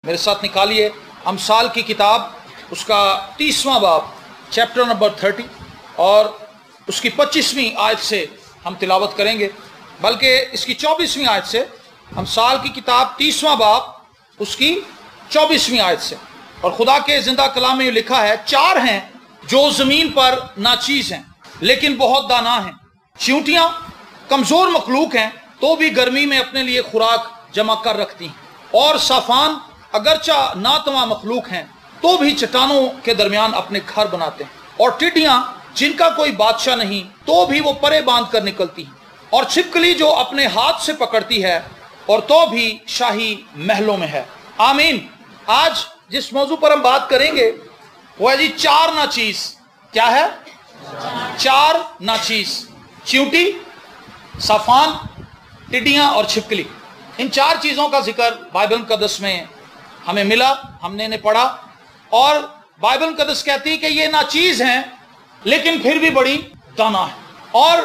میرے ساتھ نکالیے امثال کی کتاب، اس کا 30واں باب، چیپٹر نمبر 30، اور اس کی 25ویں آیت سے ہم تلاوت کریں گے، بلکہ اس کی 24ویں آیت سے۔ امثال کی کتاب 30واں باب، اس کی 24ویں آیت سے۔ اور خدا کے زندہ کلام میں یہ لکھا ہے، 4 ہیں جو زمین پر ناچیز ہیں لیکن بہت دانا ہیں، چیونٹیاں کمزور مخلوق ہیں تو بھی گرمی میں اپنے لیے خوراک جمع کر رکھتی ہیں، اور صافان اگرچہ ناتواں مخلوق ہیں تو بھی چٹانوں کے درمیان اپنے گھر بناتے ہیں، اور ٹڈیاں جن کا کوئی بادشاہ نہیں تو بھی وہ پرے باندھ کر نکلتی ہیں، اور چھپکلی جو اپنے ہاتھ سے پکڑتی ہے اور تو بھی شاہی محلوں میں ہے۔ آمین۔ آج جس موضوع پر ہم بات کریں گے وہ ہے جی 4 ناچیز۔ کیا ہے؟ 4 ناچیز، چیونٹی، صافان، ٹڈیاں اور چھپکلی۔ ان 4 چیزوں کا ذکر بائبل مقدس میں ہمیں ملا، ہم نے انہیں پڑھا، اور بائبل مقدس کہتی ہے کہ یہ ناچیز ہیں لیکن پھر بھی بڑی دانا ہے، اور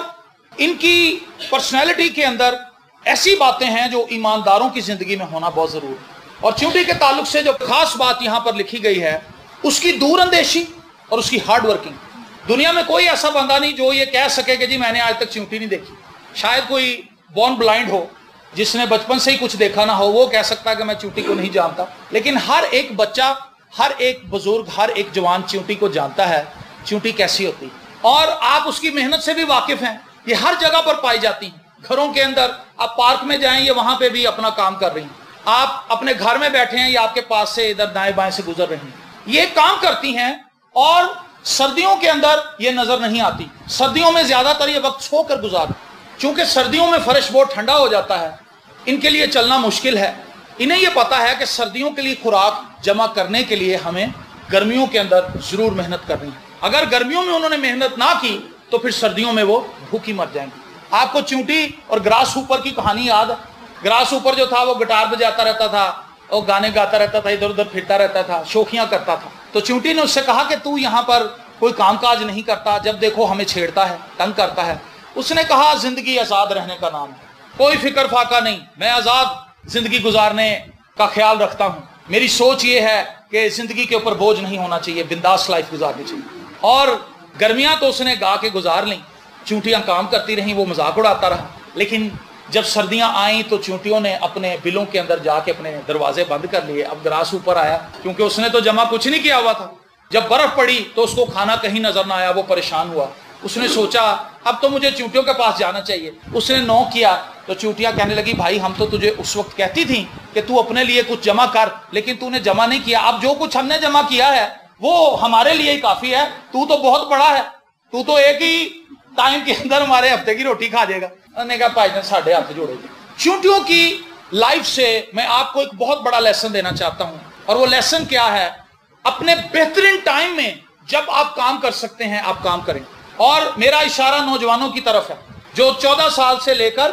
ان کی پرسنالٹی کے اندر ایسی باتیں ہیں جو ایمانداروں کی زندگی میں ہونا بہت ضروری ہے۔ اور چیونٹی کے تعلق سے جو خاص بات یہاں پر لکھی گئی ہے، اس کی دور اندیشی اور اس کی ہارڈ ورکنگ۔ دنیا میں کوئی ایسا بندہ نہیں جو یہ کہہ سکے کہ جی میں نے آج تک چیونٹی نہیں دیکھی۔ شاید کوئی بورن بلائنڈ ہو جس نے بچپن سے ہی کچھ دیکھا نہ ہو، وہ کہہ سکتا ہے کہ میں چیونٹی کو نہیں جانتا، لیکن ہر ایک بچہ، ہر ایک بزرگ، ہر ایک جوان چیونٹی کو جانتا ہے چیونٹی کیسی ہوتی، اور آپ اس کی محنت سے بھی واقف ہیں۔ یہ ہر جگہ پر پائی جاتی ہیں، گھروں کے اندر، آپ پارک میں جائیں یہ وہاں پہ بھی اپنا کام کر رہی ہیں، آپ اپنے گھر میں بیٹھے ہیں یا آپ کے پاس سے ادھر دائیں بائیں سے گزر رہی ہیں، یہ کام کرتی ہیں۔ اور سردیوں کے اندر یہ نظر نہیں آتی، سردیوں میں زیادہ تر یہ وقت سو کر گزارتی، چونکہ سردیوں میں فرش بہت ٹھنڈا ہو جاتا ہے، ان کے لیے چلنا مشکل ہے۔ انہیں یہ پتا ہے کہ سردیوں کے لیے خوراک جمع کرنے کے لیے ہمیں گرمیوں کے اندر ضرور محنت کرنی ہے۔ اگر گرمیوں میں انہوں نے محنت نہ کی تو پھر سردیوں میں وہ بھوکی مر جائیں گے۔ آپ کو چیونٹی اور گراس ہوپر کی کہانی یاد ہے؟ گراس ہوپر جو تھا وہ گٹار بجاتا رہتا تھا اور گانے گاتا رہتا تھا، ادھر ادھر پھرتا رہتا تھا، شوخیاں کرتا تھا۔ تو چیونٹی نے اس سے کہا کہ تو یہاں پر کوئی کام کاج نہیں کرتا، جب دیکھو ہمیں چھیڑتا ہے، تنگ کرتا ہے۔ اس نے کہا زندگی آزاد رہنے کا نام ہے، کوئی فکر فاقہ نہیں، میں آزاد زندگی گزارنے کا خیال رکھتا ہوں، میری سوچ یہ ہے کہ زندگی کے اوپر بوجھ نہیں ہونا چاہیے، بنداس لائف گزارنی چاہیے۔ اور گرمیاں تو اس نے گا کے گزار لیں، چیونٹیاں کام کرتی رہیں، وہ مذاق اڑاتا رہا، لیکن جب سردیاں آئیں تو چیونٹیوں نے اپنے بلوں کے اندر جا کے اپنے دروازے بند کر لیے۔ اب گراس اوپر آیا کیونکہ اس نے تو جمع کچھ نہیں کیا ہوا تھا، جب برف پڑی تو اس کو کھانا کہیں نظر نہ آیا، وہ پریشان ہوا، اس نے سوچا اب تو مجھے چیونٹیوں کے پاس جانا چاہیے۔ اس نے نو کیا تو چیونٹیاں کہنے لگی بھائی ہم تو تجھے اس وقت کہتی تھیں کہ تو اپنے لیے کچھ جمع کر، لیکن تو نے جمع نہیں کیا، اب جو کچھ ہم نے جمع کیا ہے وہ ہمارے لیے ہی کافی ہے، تو تو بہت بڑا ہے، تو تو ایک ہی ٹائم کے اندر ہمارے ہفتے کی روٹی کھا جائے گا۔ انہوں نے کہا بھائی جان ساڑھے ہاتھ جوڑے گے۔ چیونٹیوں کی لائف سے میں آپ کو ایک بہت بڑا لیسن دینا چاہتا ہوں، اور وہ لیسن کیا ہے؟ اپنے بہترین ٹائم میں جب آپ کام کر سکتے ہیں آپ کام کریں۔ اور میرا اشارہ نوجوانوں کی طرف ہے جو 14 سال سے لے کر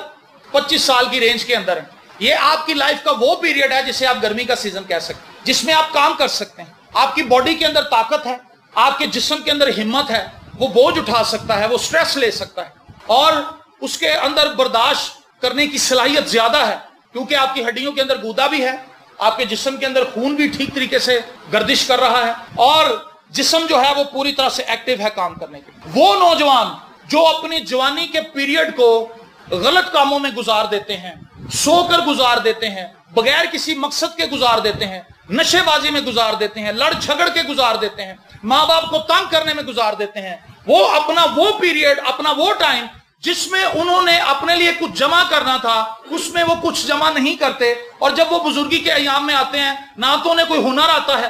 25 سال کی رینج کے اندر ہیں۔ یہ آپ کی لائف کا وہ پیریڈ ہے جسے آپ گرمی کا سیزن کہہ سکتے ہیں، جس میں آپ کام کر سکتے ہیں، آپ کی باڈی کے اندر طاقت ہے، آپ کے جسم کے اندر ہمت ہے، وہ بوجھ اٹھا سکتا ہے، وہ سٹریس لے سکتا ہے، اور اس کے اندر برداشت کرنے کی صلاحیت زیادہ ہے، کیونکہ آپ کی ہڈیوں کے اندر گودا بھی ہے، آپ کے جسم کے اندر خون بھی ٹھیک طریقے سے گردش کر رہا ہے، اور جسم جو ہے وہ پوری طرح سے ایکٹیو ہے کام کرنے کے لیے۔ وہ نوجوان جو اپنی جوانی کے پیریڈ کو غلط کاموں میں گزار دیتے ہیں، سو کر گزار دیتے ہیں، بغیر کسی مقصد کے گزار دیتے ہیں، نشے بازی میں گزار دیتے ہیں، لڑ جھگڑ کے گزار دیتے ہیں، ماں باپ کو تنگ کرنے میں گزار دیتے ہیں، وہ اپنا وہ پیریڈ، اپنا وہ ٹائم جس میں انہوں نے اپنے لیے کچھ جمع کرنا تھا، اس میں وہ کچھ جمع نہیں کرتے، اور جب وہ بزرگی کے ایام میں آتے ہیں نہ تو انہیں کوئی ہنر آتا ہے،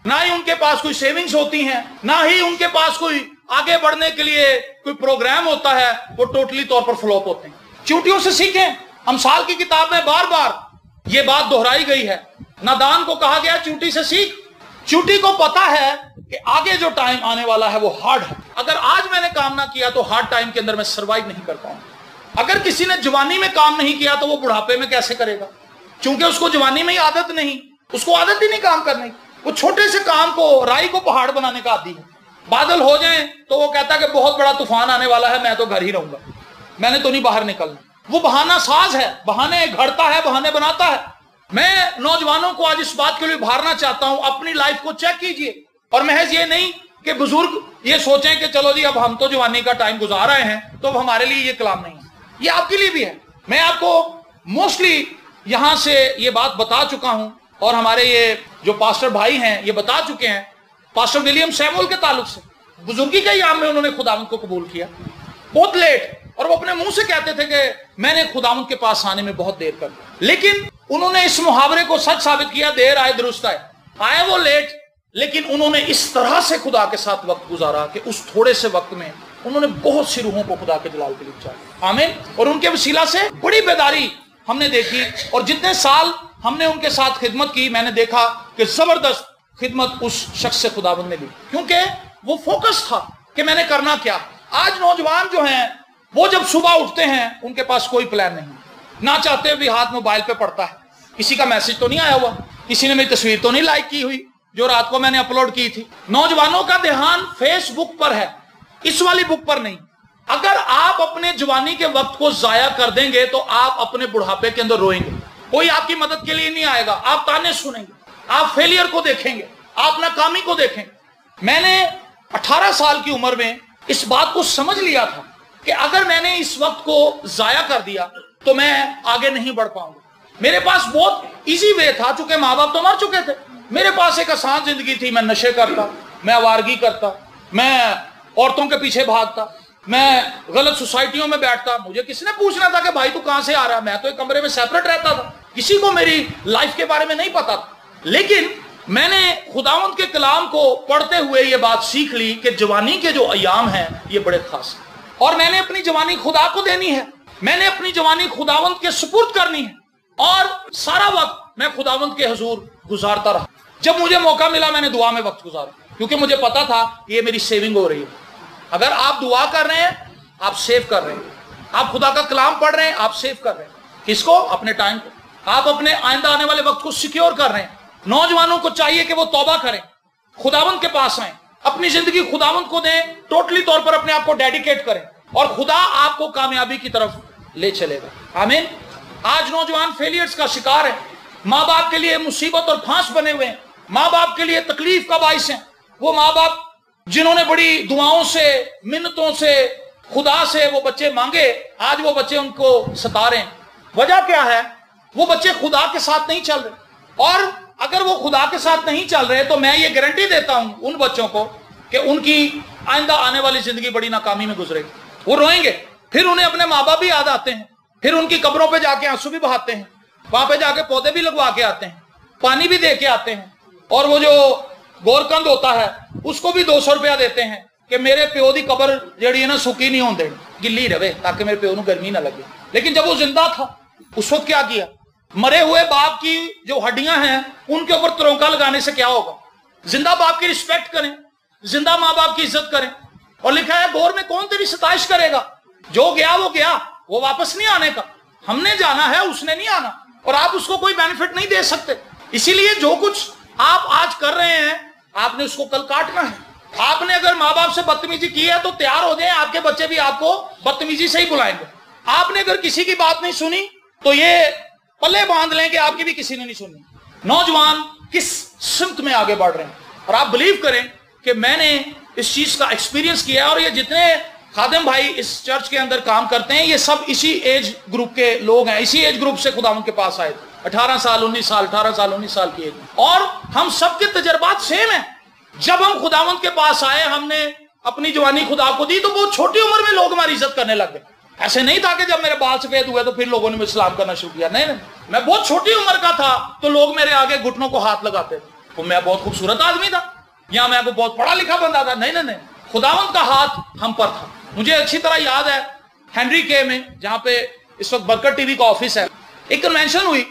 نہ ہی ان کے پاس کوئی سیونگز ہوتی ہیں، نہ ہی ان کے پاس کوئی آگے بڑھنے کے لیے کوئی پروگرام ہوتا ہے، وہ ٹوٹلی طور پر فلوپ ہوتے ہیں۔ چیونٹیوں سے سیکھیں۔ امثال کی کتاب میں بار بار یہ بات دہرائی گئی ہے، نادان کو کہا گیا چیونٹی سے سیکھ۔ چیونٹی کو پتا ہے کہ آگے جو ٹائم آنے والا ہے وہ ہارڈ ہے، اگر آج میں نے کام نہ کیا تو ہارڈ ٹائم کے اندر میں سروائیو نہیں کر پاؤں۔ اگر کسی نے جوانی میں کام نہیں کیا تو وہ بڑھاپے میں کیسے کرے گا؟ چونکہ اس کو جوانی میں ہی عادت نہیں، اس کو عادت ہی نہیں کام کرنے کی۔ وہ چھوٹے سے کام کو، رائی کو پہاڑ بنانے کا عادی ہے۔ بادل ہو جائیں تو وہ کہتا ہے کہ بہت بڑا طوفان آنے والا ہے، میں تو گھر ہی رہوں گا، میں نے تو نہیں باہر نکلنا۔ وہ بہانہ ساز ہے، بہانے گھڑتا ہے، بہانے بناتا ہے، میں نوجوانوں کو آج اس بات کے لیے ابھارنا چاہتا ہوں، اپنی لائف کو چیک کیجئے، اور محض یہ نہیں کہ بزرگ یہ سوچیں کہ چلو جی اب ہم تو جوانی کا ٹائم گزار رہے ہیں تو اب ہمارے لیے یہ کلام نہیں ہے، یہ آپ کے لیے بھی ہے۔ میں آپ کو موسٹلی یہاں سے یہ بات بتا چکا ہوں، اور ہمارے یہ جو پاسٹر بھائی ہیں یہ بتا چکے ہیں، پاسٹر ولیم سیمول کے تعلق سے بزرگی کے ایام میں انہوں نے خداوند کو قبول کیا بہت لیٹ، اور وہ اپنے منہ سے کہتے تھے کہ میں نے خداوند کے پاس آنے میں بہت دیر کر دی، لیکن انہوں نے اس محاورے کو سچ ثابت کیا، دیر آئے درست آئے وہ لیٹ، لیکن انہوں نے اس طرح سے خدا کے ساتھ وقت گزارا کہ اس تھوڑے سے وقت میں انہوں نے بہت سی روحوں کو خدا کے جلال کے لیے بچایا، آمین۔ اور ان کے وسیلہ سے بڑی بیداری ہم نے دیکھی، اور جتنے سال ہم نے ان کے ساتھ خدمت کی میں نے دیکھا کہ زبردست خدمت اس شخص سے خداوند نے لی، کیونکہ وہ فوکس تھا کہ میں نے کرنا کیا۔ آج نوجوان جو ہیں وہ جب صبح اٹھتے ہیں ان کے پاس کوئی پلان نہیں، نہ چاہتے بھی ہاتھ موبائل پہ پڑتا ہے، کسی کا میسج تو نہیں آیا ہوا، کسی نے میری تصویر تو نہیں لائک کی ہوئی جو رات کو میں نے اپلوڈ کی تھی۔ نوجوانوں کا دھیان فیس بک پر ہے، اس والی بک پر نہیں۔ اگر آپ اپنے جوانی کے وقت کو ضائع کر دیں گے تو آپ اپنے بڑھاپے کے اندر روئیں گے، کوئی آپ کی مدد کے لیے نہیں آئے گا، آپ تانے سنیں گے، آپ فیلئر کو دیکھیں گے، آپ ناکامی کو دیکھیں گے۔ میں نے 18 سال کی عمر میں اس بات کو سمجھ لیا تھا کہ اگر میں نے اس وقت کو ضائع کر دیا تو میں آگے نہیں بڑھ پاؤں گا۔ میرے پاس بہت ایزی وے تھا، چونکہ ماں باپ تو مر چکے تھے، میرے پاس ایک آسان زندگی تھی، میں نشے کرتا، میں آوارگی کرتا، میں عورتوں کے پیچھے بھاگتا، میں غلط سوسائٹیوں میں بیٹھتا، مجھے کس نے پوچھنا تھا کہ بھائی تو کہاں سے آ رہا ہے؟ میں تو ایک کمرے میں سیپریٹ رہتا تھا، کسی کو میری لائف کے بارے میں نہیں پتا تھا۔ لیکن میں نے خداوند کے کلام کو پڑھتے ہوئے یہ بات سیکھ لی کہ جوانی کے جو ایام ہیں یہ بڑے خاص ہیں، اور میں نے اپنی جوانی خدا کو دینی ہے، میں نے اپنی جوانی خداوند کے سپرد کرنی ہے، اور سارا وقت میں خداوند کے حضور گزارتا رہا۔ جب مجھے موقع ملا میں نے دعا میں وقت گزارا، کیونکہ مجھے پتا تھا یہ میری سیونگ ہو رہی ہے۔ اگر آپ دعا کر رہے ہیں آپ سیو کر رہے ہیں، آپ خدا کا کلام پڑھ رہے ہیں آپ سیو کر رہے ہیں، کس کو؟ اپنے ٹائم کو، آپ اپنے آئندہ آنے والے وقت کو سیکیور کر رہے ہیں۔ نوجوانوں کو چاہیے کہ وہ توبہ کریں، خداوند کے پاس آئیں، اپنی زندگی خداوند کو دیں، ٹوٹلی طور پر اپنے آپ کو ڈیڈیکیٹ کریں، اور خدا آپ کو کامیابی کی طرف لے چلے گا، آمین۔ آج نوجوان فیلیئرز کا شکار ہے، ماں باپ کے لیے مصیبت اور پھانس بنے ہوئے ہیں، ماں باپ کے لیے تکلیف کا باعث ہیں، وہ ماں باپ جنہوں نے بڑی دعاؤں سے منتوں سے خدا سے وہ بچے مانگے، آج وہ بچے ان کو ستا رہے ہیں۔ وجہ کیا ہے؟ وہ بچے خدا کے ساتھ نہیں چل رہے، اور اگر وہ خدا کے ساتھ نہیں چل رہے تو میں یہ گارنٹی دیتا ہوں ان بچوں کو کہ ان کی آئندہ آنے والی زندگی بڑی ناکامی میں گزرے گی، وہ روئیں گے، پھر انہیں اپنے ماں باپ بھی یاد آتے ہیں، پھر ان کی قبروں پہ جا کے آنسو بھی بہاتے ہیں، وہاں پہ جا کے پودے بھی لگوا کے آتے ہیں، پانی بھی دے کے آتے ہیں، اور وہ جو گورکند ہوتا ہے اس کو بھی 200 روپیہ دیتے ہیں کہ میرے پیو دی قبر جڑی ہے نا سکی نہیں ہوندے، گلی رہے تاکہ میرے پیو نو گرمی نہ لگے۔ لیکن جب وہ زندہ تھا اس وقت کیا کیا؟ مرے ہوئے باپ کی جو ہڈیاں ہیں ان کے اوپر ترونکا لگانے سے کیا ہوگا؟ زندہ باپ کی رسپیکٹ کریں، زندہ ماں باپ کی عزت کریں، اور لکھا ہے دور میں کون تیری ستائش کرے گا؟ جو گیا وہ گیا، وہ واپس نہیں آنے کا، ہم نے جانا ہے اس نے نہیں آنا، اور آپ اس کو کوئی بینیفٹ نہیں دے سکتے۔ اسی لیے جو کچھ آپ آج کر رہے ہیں آپ نے اس کو کل کاٹنا ہے۔ آپ نے اگر ماں باپ سے بدتمیزی کی ہے تو تیار ہو جائیں، آپ کے بچے بھی آپ کو بدتمیزی سے ہی بلائیں گے۔ آپ نے اگر کسی کی بات نہیں سنی تو یہ پلے باندھ لیں کہ آپ کی بھی کسی نے نہیں سنی۔ نوجوان کس سمت میں آگے بڑھ رہے ہیں، اور آپ بلیو کریں کہ میں نے اس چیز کا ایکسپیرینس کیا ہے، اور یہ جتنے خادم بھائی اس چرچ کے اندر کام کرتے ہیں یہ سب اسی ایج گروپ کے لوگ ہیں، اسی ایج گروپ سے خداوند کے پاس آئے تھے، 18 سال 19 سال 18 سال 19 سال کی ایج میں، اور ہم سب کے تجربات سیم ہیں۔ جب ہم خداوند کے پاس آئے ہم نے اپنی جوانی خدا کو دی تو بہت چھوٹی عمر میں لوگ ہماری عزت کرنے لگ گئے۔ ایسے نہیں تھا کہ جب میرے بال سفید ہوئے تو پھر لوگوں نے مجھے سلام کرنا شروع کیا، نہیں، میں بہت چھوٹی عمر کا تھا تو لوگ میرے آگے گھٹنوں کو ہاتھ لگاتے تھے، تو میں بہت خوبصورت آدمی تھا یا میں کوئی بہت پڑھا لکھا بندہ تھا، نہیں، خداوند کا ہاتھ ہم پر تھا۔ مجھے اچھی طرح یاد ہے ہینری کے میں جہاں پہ اس وقت برکت ٹی وی کا آفس ہے، ایک کنونشن ہوئی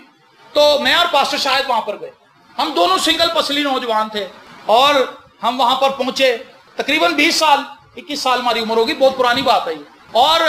تو میں اور پاسٹر شاہد وہاں پر گئے، ہم دونوں سنگل پسلی نوجوان تھے، اور ہم وہاں پر پہنچے، تقریباً 20 سال 21 سال ہماری عمر ہوگی، بہت پرانی بات ہے یہ۔ اور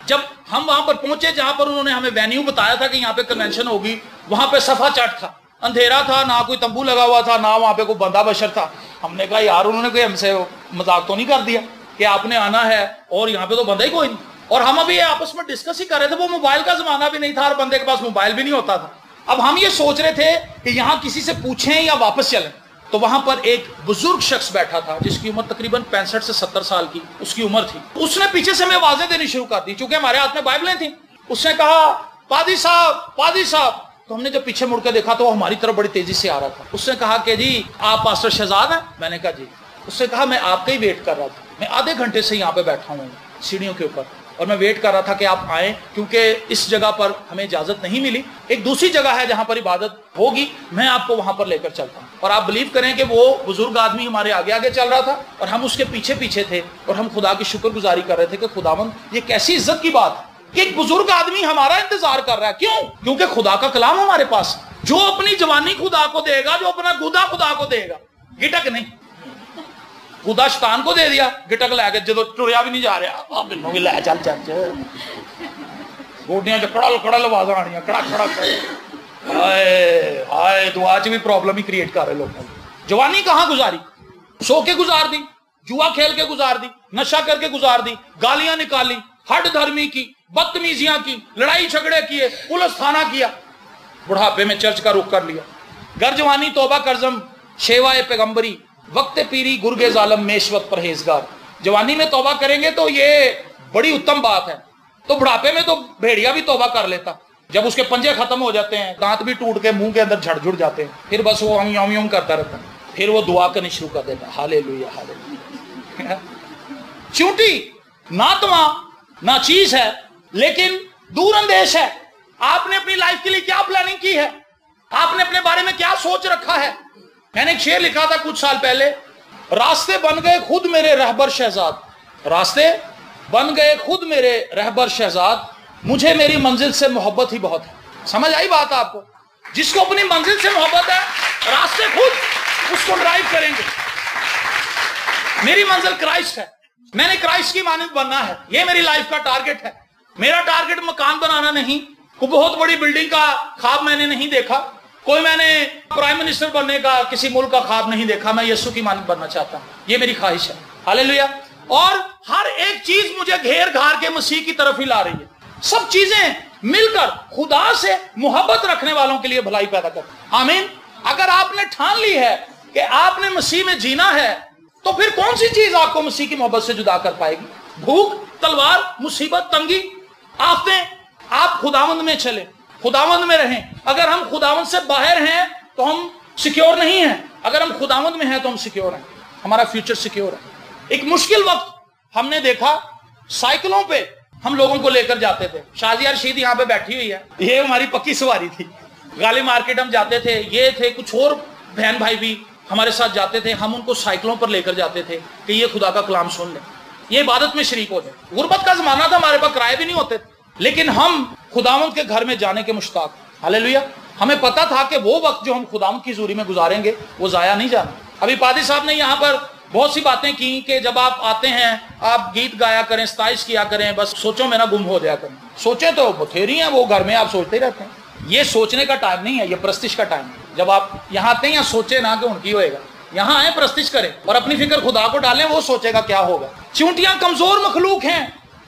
جب ہم وہاں پر پہنچے جہاں پر انہوں نے ہمیں وینیو بتایا تھا کہ یہاں پہ کنونشن ہوگی، وہاں پہ صفا چٹ تھا، اندھیرا تھا، نہ کوئی تمبو لگا ہوا تھا، نہ وہاں پہ کوئی بندہ بشر تھا۔ ہم نے کہا یار انہوں نے کوئی ہم سے مذاق تو نہیں کر دیا کہ آپ نے آنا ہے اور یہاں پہ تو بندہ ہی کوئی نہیں؟ اور ہم ابھی آپس میں ڈسکس ہی کر رہے تھے، وہ موبائل کا زمانہ بھی نہیں تھا اور بندے کے پاس موبائل بھی نہیں ہوتا تھا، اب ہم یہ سوچ رہے تھے کہ یہاں کسی سے پوچھیں یا واپس چلیں، تو وہاں پر ایک بزرگ شخص بیٹھا تھا جس کی عمر تقریباً 65 سے 70 سال کی اس کی عمر تھی. اس نے پیچھے سے ہمیں آوازیں دینی شروع کر دی، چونکہ ہمارے ہاتھ میں بائبلیں تھیں. اس نے کہا پادری صاحب. تو ہم نے جب پیچھے مڑ کے دیکھا تو وہ ہماری طرف بڑی تیزی سے آ رہا تھا. اس نے کہا کہ جی آپ پاسٹر شہزاد ہیں؟ میں نے کہا جی. اس نے کہا میں آپ کا ہی ویٹ کر رہا تھا، میں آدھے گھنٹے سے یہاں پہ بیٹھا ہوں سیڑھیوں کے اوپر، اور میں ویٹ کر رہا تھا کہ آپ آئیں، کیونکہ اس جگہ پر ہمیں اجازت نہیں ملی. ایک دوسری جگہ ہے جہاں پر عبادت ہوگی، میں آپ کو وہاں پر لے کر چلتا ہوں. اور آپ بلیو کریں کہ وہ بزرگ آدمی ہمارے آگے آگے چل رہا تھا اور ہم اس کے پیچھے پیچھے تھے، اور ہم خدا کی شکر گزاری کر رہے تھے کہ خداوند یہ کیسی عزت کی بات ہے کہ ایک بزرگ آدمی ہمارا انتظار کر رہا ہے. کیوں؟ کیونکہ خدا کا کلام ہمارے پاس. جو اپنی جوانی خدا کو دے گا، جو اپنا گودا خدا کو دے گا، گٹک نہیں. خدا شیطان کو دے دیا، گٹک لے کے جدو ٹریا بھی نہیں جا رہا مینوں بھی لے چل گوڈیاں کڑل کڑل آواز آنی کڑا ہائے ہائے. دعا چ بھی پرابلم ہی کریٹ کر رہے لوگ. جوانی کہاں گزاری؟ سو کے گزار دی، جوا کھیل کے گزار دی، نشہ کر کے گزار دی، گالیاں نکالی، ہٹ دھرمی کی، بدتمیزیاں کی، لڑائی جھگڑے کیے، پولیس تھانہ کیا، بڑھاپے میں چرچ کا رخ کر لیا. گر جوانی توبہ کرزم شیوائے پیغمبری، وقت پیری گرگ ظالم میشوت پرہیزگار. جوانی میں توبہ کریں گے تو یہ بڑی اتم بات ہے. تو بڑھاپے میں تو بھیڑیا بھی توبہ کر لیتا، جب اس کے پنجے ختم ہو جاتے ہیں، دانت بھی ٹوٹ کے منہ کے اندر جھڑ جھڑ جاتے ہیں، پھر بس وہ یوں کرتا رہتا ہے، پھر وہ دعا کرنی شروع کر دیتا. ہاللیلویا ہاللیلویا. چونٹی نہ تواں نہ چیز ہے، لیکن دور اندیش ہے. آپ نے اپنی لائف کے لیے کیا پلاننگ کی ہے؟ آپ نے اپنے بارے میں کیا سوچ رکھا ہے؟ میں نے ایک شعر لکھا تھا کچھ سال پہلے، راستے بن گئے خود میرے رہبر شہزاد، راستے بن گئے خود میرے رہبر شہزاد، مجھے میری منزل سے محبت ہی بہت ہے. سمجھ آئی بات آپ کو؟ جس کو اپنی منزل سے محبت ہے، راستے خود اس کو ڈرائیو کریں گے. میری منزل کرائسٹ ہے، میں نے کرائسٹ کی مانند بننا ہے. یہ میری لائف کا ٹارگٹ ہے. میرا ٹارگٹ مکان بنانا نہیں، کوئی بہت بڑی بلڈنگ کا خواب میں نے نہیں دیکھا، کوئی میں نے پرائم منسٹر بننے کا کسی ملک کا خواب نہیں دیکھا. میں یسوع کی مانند بننا چاہتا ہوں، یہ میری خواہش ہے. ہاللیلویا. اور ہر ایک چیز مجھے گھیر گھار کے مسیح کی طرف ہی لا رہی ہے. سب چیزیں مل کر خدا سے محبت رکھنے والوں کے لیے بھلائی پیدا کرتی. آمین. اگر آپ نے ٹھان لی ہے کہ آپ نے مسیح میں جینا ہے، تو پھر کون سی چیز آپ کو مسیح کی محبت سے جدا کر پائے گی؟ بھوک، تلوار، مصیبت، تنگی، آفتیں؟ آپ خداوند میں چلیں، خداوند میں رہیں. اگر ہم خداوند سے باہر ہیں تو ہم سیکیور نہیں ہیں، اگر ہم خداوند میں ہیں تو ہم سیکیور ہیں، ہمارا فیوچر سیکیور ہے. ایک مشکل وقت ہم نے دیکھا، سائیکلوں پہ ہم لوگوں کو لے کر جاتے تھے. شازیہ رشید یہاں پہ بیٹھی ہوئی ہے، یہ ہماری پکی سواری تھی. غالب مارکیٹ ہم جاتے تھے، یہ تھے کچھ اور بہن بھائی بھی ہمارے ساتھ جاتے تھے. ہم ان کو سائیکلوں پر لے کر جاتے تھے کہ یہ خدا کا کلام سن لیں، یہ عبادت میں شریک ہو جائے. غربت کا زمانہ تھا، ہمارے پاس کرائے بھی نہیں ہوتے تھے، لیکن ہم خداوند کے گھر میں جانے کے مشتاق. ہاللیلویا. ہمیں پتا تھا کہ وہ وقت جو ہم خداوند کی حضوری میں گزاریں گے وہ ضائع نہیں جانا. ابھی پادری صاحب نے یہاں پر بہت سی باتیں کی کہ جب آپ آتے ہیں آپ گیت گایا کریں، ستائش کیا کریں، بس سوچوں میں نہ گم ہو جایا کریں. سوچیں تو بتھیری ہیں وہ گھر میں، آپ سوچتے ہی رہتے ہیں. یہ سوچنے کا ٹائم نہیں ہے، یہ پرستش کا ٹائم ہے. جب آپ یہاں آتے ہیں یا سوچے نہ کہ ان کی ہوئے گا، یہاں آئیں پرستش کریں اور اپنی فکر خدا کو ڈالیں، وہ سوچے گا کیا ہوگا. چونٹیاں کمزور مخلوق ہیں،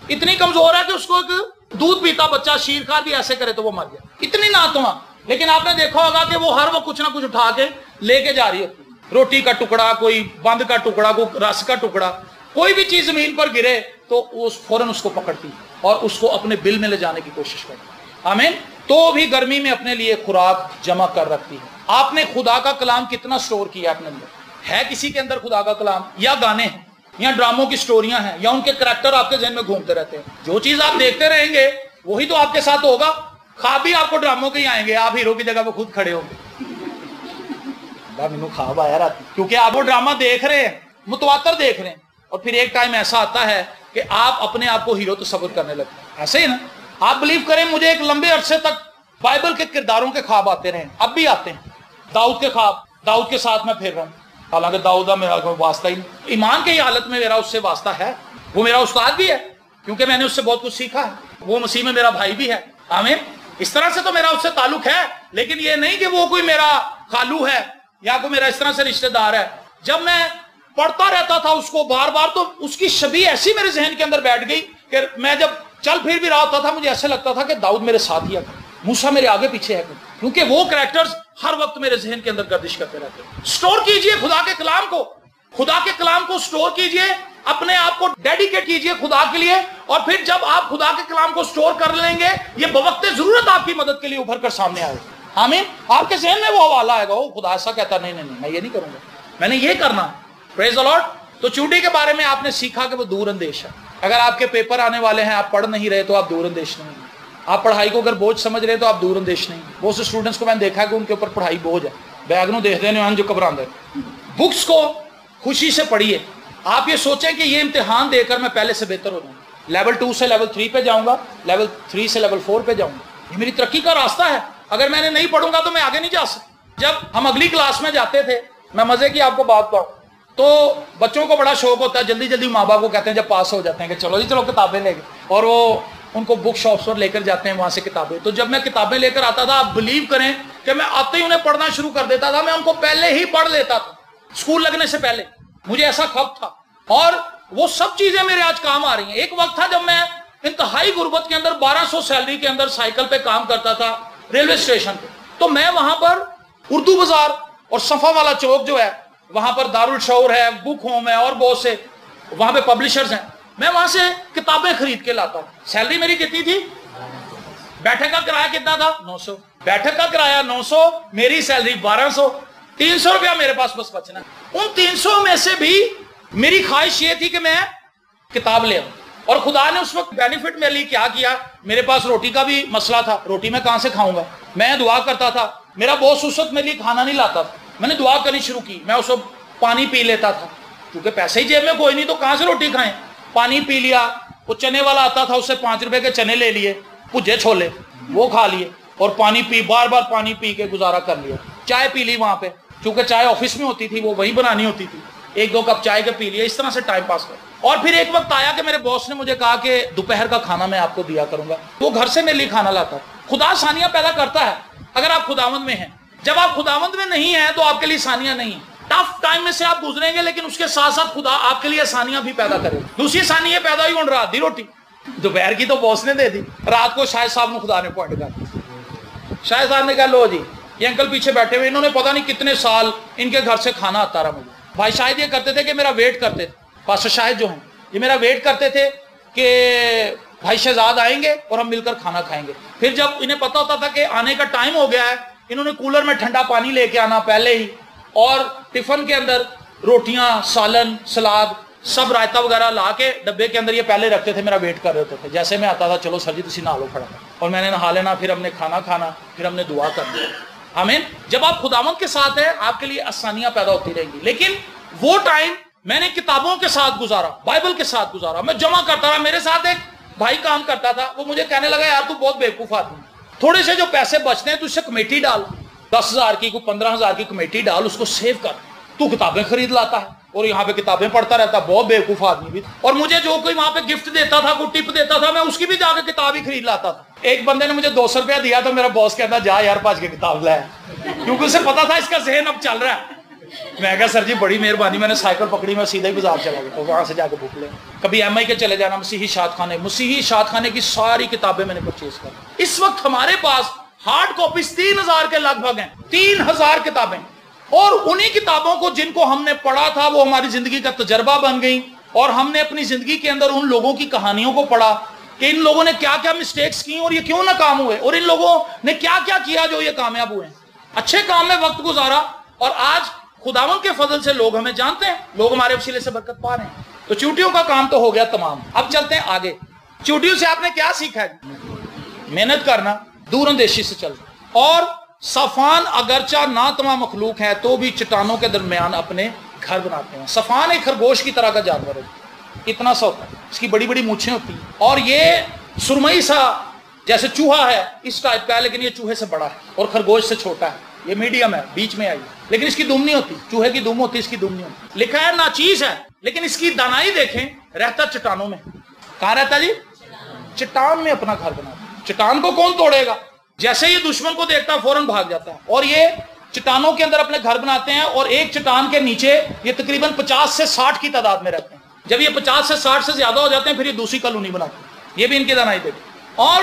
اتنی کمزور ہے کہ اس کو ایک دودھ پیتا بچہ شیر کھا بھی ایسے کرے تو وہ مر جائے، اتنی ناتواں. لیکن آپ نے دیکھا ہوگا کہ وہ ہر وہ کچھ نہ کچھ اٹھا کے لے کے جا رہی ہوتی ہے. روٹی کا ٹکڑا، کوئی بند کا ٹکڑا، کوئی رس کا ٹکڑا، کوئی بھی چیز زمین پر گرے تو فوراً اس کو پکڑتی اور اس کو اپنے بل میں لے جانے کی کوشش کرتی. آمین. تو بھی گرمی میں اپنے لیے خوراک جمع کر رکھتی ہے. آپ نے خدا کا کلام کتنا سٹور کیا اپنے اندر؟ ہے کسی کے اندر خدا کا کلام؟ یا گانے ہیں، یا ڈراموں کی سٹوریاں ہیں، یا ان کے کریکٹر آپ کے ذہن میں گھومتے رہتے ہیں؟ جو چیز آپ دیکھتے رہیں گے وہی تو آپ کے ساتھ ہوگا. خواب بھی آپ کو ڈراموں کے ہی آئیں گے، آپ ہیرو کی جگہ پہ خود کھڑے ہوں گے. مینوں خواب آیا رہتا، کیونکہ آپ وہ ڈرامہ دیکھ رہے ہیں، متواتر دیکھ رہے ہیں، اور پھر ایک ٹائم ایسا آتا ہے کہ آپ اپنے آپ کو ہیرو تصور کرنے لگتے ہیں. ایسے ہی نا؟ آپ بلیو کریں، مجھے ایک لمبے عرصے تک بائبل کے کرداروں کے خواب آتے رہے، اب بھی آتے ہیں. داؤد کے خواب، داؤد کے ساتھ میں پھر رہا ہوں، حالانکہ داؤد میرا کوئی واسطہ ہی نہیں. ایمان کی حالت میں میرا اس سے واسطہ ہے، وہ میرا استاد بھی ہے کیونکہ میں نے اس سے بہت کچھ سیکھا ہے. وہ مسیح میں میرا بھائی بھی ہے. آمین. اس طرح سے تو میرا اس سے تعلق ہے، لیکن یہ نہیں کہ وہ کوئی میرا خالو ہے یا کوئی میرا اس طرح سے رشتہ دار ہے. جب میں پڑھتا رہتا تھا اس کو بار بار، تو اس کی شبیہ ایسی میرے ذہن کے اندر بیٹھ گئی کہ میں جب چل پھر بھی رہا ہوتا تھا مجھے ایسے لگتا تھا کہ داؤد میرے ساتھ ہی ہے، موسیٰ میرے آگے پیچھے ہے. کیونکہ وہ کریکٹرز ہر وقت میرے ذہن کے اندر گردش کرتے رہتے ہیں۔ سٹور کیجئے خدا کے کلام کو، خدا کے کلام کو سٹور کیجئے، اپنے آپ کو ڈیڈیکیٹ کیجئے خدا کے لیے، اور پھر جب آپ خدا کے کلام کو سٹور کر لیں گے، یہ بوقت ضرورت آپ کی مدد کے لیے ابھر کر سامنے آئے گا۔ آمین۔ آپ کے ذہن میں وہ حوالہ آئے گا، وہ خدا ایسا کہتا نہیں میں یہ نہیں کروں گا، میں نے یہ کرنا ہے۔ پریز دی لارڈ۔ تو چونٹی کے بارے میں آپ نے سیکھا کہ وہ دور اندیش ہے۔ اگر آپ کے پیپر آنے والے ہیں، آپ پڑھ نہیں رہے تو آپ دور اندیش نہیں ہیں۔ آپ پڑھائی کو اگر بوجھ سمجھ رہے ہیں تو آپ دور اندیش نہیں ہیں۔ بہت سے اسٹوڈنٹس کو میں نے دیکھا کہ ان کے اوپر پڑھائی بوجھ ہے، بیگنوں دیکھ دینے جو گھبراندے۔ بکس کو خوشی سے پڑھیے۔ آپ یہ سوچیں کہ یہ امتحان دے کر میں پہلے سے بہتر ہو جاؤں گا، لیول 2 سے لیول 3 پہ جاؤں گا، لیول 3 سے لیول 4 پہ جاؤں گا، یہ میری ترقی کا راستہ ہے۔ اگر میں نے نہیں پڑھوں گا تو میں آگے نہیں جا سکتا۔ جب ہم اگلی کلاس میں جاتے تھے، میں مزے کی آپ کو بات کہوں تو بچوں کو بڑا شوق ہوتا ہے، جلدی جلدی ماں باپ کو کہتے ہیں جب پاس ہو جاتے ہیں کہ چلو جی چلو کتابیں لے گئے، اور وہ ان کو بک شاپس پر لے کر جاتے ہیں، وہاں سے کتابیں۔ تو جب میں کتابیں لے کر آتا تھا، آپ بلیو کریں کہ میں آتے ہی انہیں پڑھنا شروع کر دیتا تھا، میں ان کو پہلے ہی پڑھ لیتا تھا، اسکول لگنے سے پہلے۔ مجھے ایسا خوف تھا، اور وہ سب چیزیں میرے آج کام آ رہی ہیں۔ ایک وقت تھا جب میں انتہائی غربت کے اندر 1200 سیلری کے اندر سائیکل پہ کام کرتا تھا ریلوے اسٹیشن پہ، تو میں وہاں پر اردو بازار اور صفا والا چوک جو ہے وہاں پر دارالشعور ہے، بک ہوم ہے، اور بہت سے وہاں پہ پبلشرز ہیں، میں وہاں سے کتابیں خرید کے لاتا ہوں۔ سیلری میری کتنی تھی؟ بیٹھک کا کرایہ کتنا تھا؟ 900۔ بیٹھک کا کرایہ 900، میری سیلری 1200، 300 روپیہ میرے پاس بس بچنا۔ ان 300 میں سے بھی میری خواہش یہ تھی کہ میں کتاب لے آؤں، اور خدا نے اس وقت بینیفٹ میرے لیے کیا کیا، میرے پاس روٹی کا بھی مسئلہ تھا، روٹی میں کہاں سے کھاؤں گا؟ میں دعا کرتا تھا، میرا باس اس وقت میرے لیے کھانا نہیں لاتا تھا، میں نے دعا کرنی شروع کی، میں اس وقت پانی پی لیتا تھا، کیونکہ پیسے ہی جیب میں کوئی نہیں تو کہاں سے روٹی کھائیں۔ پانی پی لیا، وہ چنے والا آتا تھا، اس سے 5 روپے کے چنے لے لیے، بھجے چھولے وہ کھا لیے، اور پانی پی، بار بار پانی پی کے گزارا کر لیا۔ چائے پی لی وہاں پہ، کیونکہ چائے آفس میں ہوتی تھی، وہ وہیں بنانی ہوتی تھی، 1-2 کپ چائے کے پی لیا، اس طرح سے ٹائم پاس کر۔ اور پھر ایک وقت آیا کہ میرے باس نے مجھے کہا کہ دوپہر کا کھانا میں آپ کو دیا کروں گا، وہ گھر سے میرے لیے کھانا لاتا۔ خدا آسانیاں پیدا کرتا ہے اگر آپ خداوند میں ہیں۔ جب آپ خداوند میں نہیں ہیں تو آپ کے لیے آسانیاں نہیں ہیں، ٹف ٹائم میں سے آپ گزریں گے، لیکن اس کے ساتھ ساتھ خدا آپ کے لیے آسانیاں بھی پیدا کرے۔ دوسری آسانی یہ پیدا ہوئی، ان رات دی روٹی، دوپہر کی تو باس نے دے دی، رات کو شاہد صاحب نے خدا نے پوائنٹ کر دی۔ شاہد صاحب نے کہا لو جی، یہ انکل پیچھے بیٹھے ہوئے، انہوں نے پتہ نہیں کتنے سال ان کے گھر سے کھانا آتا رہا مجھے۔ بھائی شاہد یہ کرتے تھے کہ میرا ویٹ کرتے تھے، پاسٹر شاہد جو ہیں یہ میرا ویٹ کرتے تھے کہ بھائی شہزاد آئیں گے اور ہم مل کر کھانا کھائیں گے۔ پھر جب انہیں پتا ہوتا تھا کہ آنے کا ٹائم ہو گیا ہے، انہوں نے کولر میں ٹھنڈا پانی لے کے آنا پہلے ہی، اور ٹفن کے اندر روٹیاں، سالن، سلاد، سب رائتا وغیرہ لا کے ڈبے کے اندر یہ پہلے رکھتے تھے، میرا ویٹ کر رہے ہوتے تھے۔ جیسے میں آتا تھا، چلو سر جی تسی نہا لو کھڑا، اور میں نے نہا لینا، پھر ہم نے کھانا کھانا، پھر ہم نے دعا کرنا۔ آمین۔ جب آپ خداوند کے ساتھ ہیں، آپ کے لیے آسانیاں پیدا ہوتی رہیں گی۔ لیکن وہ ٹائم میں نے کتابوں کے ساتھ گزارا، بائبل کے ساتھ گزارا، میں جمع کرتا رہا۔ میرے ساتھ ایک بھائی کام کرتا تھا، وہ مجھے کہنے لگا یار تو بہت بیوقوف آدمی، تھوڑے سے جو پیسے بچتے ہیں تو اس سے کمیٹی ڈال، 10,000 کی، کوئی 15,000 کی کمیٹی ڈال، اس کو سیو کر، تو کتابیں خرید لاتا ہے اور یہاں پہ کتابیں پڑھتا رہتا۔ بہت بیوقوف آدمی بھی، اور مجھے جو کوئی وہاں پہ گفٹ دیتا تھا، کوئی ٹپ دیتا تھا، میں اس کی بھی جا کے کتاب ہی خرید لاتا تھا۔ ایک بندے نے مجھے 200 روپیہ دیا تو میرا باس کہتا جا یار بھاج کے کتاب لائے، کیونکہ اسے پتا تھا اس کا ذہن اب چل رہا ہے۔ میں کہا سر جی بڑی مہربانی، میں نے سائیکل پکڑی، میں سیدھا ہی بازار چلا گیا، وہاں سے جا کے بک لیں۔ کبھی ایم آئی کے چلے جانا، مسیحی اشاعت خانے کی ساری کتابیں میں نے پرچیز کر۔ اس وقت ہمارے پاس ہارڈ کاپیز 3000 کے لگ بھگ ہیں، 3000 کتابیں، اور انہی کتابوں کو جن کو ہم نے پڑھا تھا وہ ہماری زندگی کا تجربہ بن گئی، اور ہم نے اپنی زندگی کے اندر ان لوگوں کی کہانیوں کو پڑھا کہ ان لوگوں نے کیا کیا مسٹیکس کی اور یہ کیوں ناکام ہوئے، اور ان لوگوں نے کیا کیا کیا جو یہ کامیاب ہوئے، اچھے کام میں وقت گزارا، اور آج خداوند کے فضل سے لوگ ہمیں جانتے ہیں، لوگ ہمارے وسیلے سے برکت پا رہے ہیں۔ تو چوٹیوں کا کام تو ہو گیا تمام، اب چلتے ہیں آگے۔ چوٹیوں سے آپ نے کیا سیکھا ہے؟ محنت کرنا، دور اندیشی سے چلنا، اور صفان اگرچہ نہ تمام مخلوق ہے تو بھی چٹانوں کے درمیان اپنے گھر بناتے ہیں۔ صفان ایک خرگوش کی طرح کا جانور ہے، اتنا سا ہوتا ہے، اس کی بڑی بڑی مونچھیں ہوتی ہیں، اور یہ سرمئی سا جیسے چوہا ہے اس ٹائپ کا ہے، لیکن یہ چوہے سے بڑا ہے اور خرگوش سے چھوٹا ہے، یہ میڈیم ہے، بیچ میں آئی، لیکن اس کی دم نہیں ہوتی، چوہے کی دم ہوتی، اس کی دم نہیں ہوتی۔ لکھا ہے ناچیز ہے، لیکن اس کی دانائی دیکھیں، رہتا چٹانوں میں۔ کہاں رہتا جی؟ چٹان میں اپنا گھر بناتا۔ چٹان کو کون توڑے گا؟ جیسے یہ دشمن کو دیکھتا ہے فوراً بھاگ جاتا ہے، اور یہ چٹانوں کے اندر اپنے گھر بناتے ہیں، اور ایک چٹان کے نیچے یہ تقریباً 50 سے 60 کی تعداد میں رہتے ہیں۔ جب یہ 50 سے 60 سے زیادہ ہو جاتے ہیں پھر یہ دوسری کالونی بناتے ہیں۔ یہ بھی ان کی دانائی دیکھیں۔ اور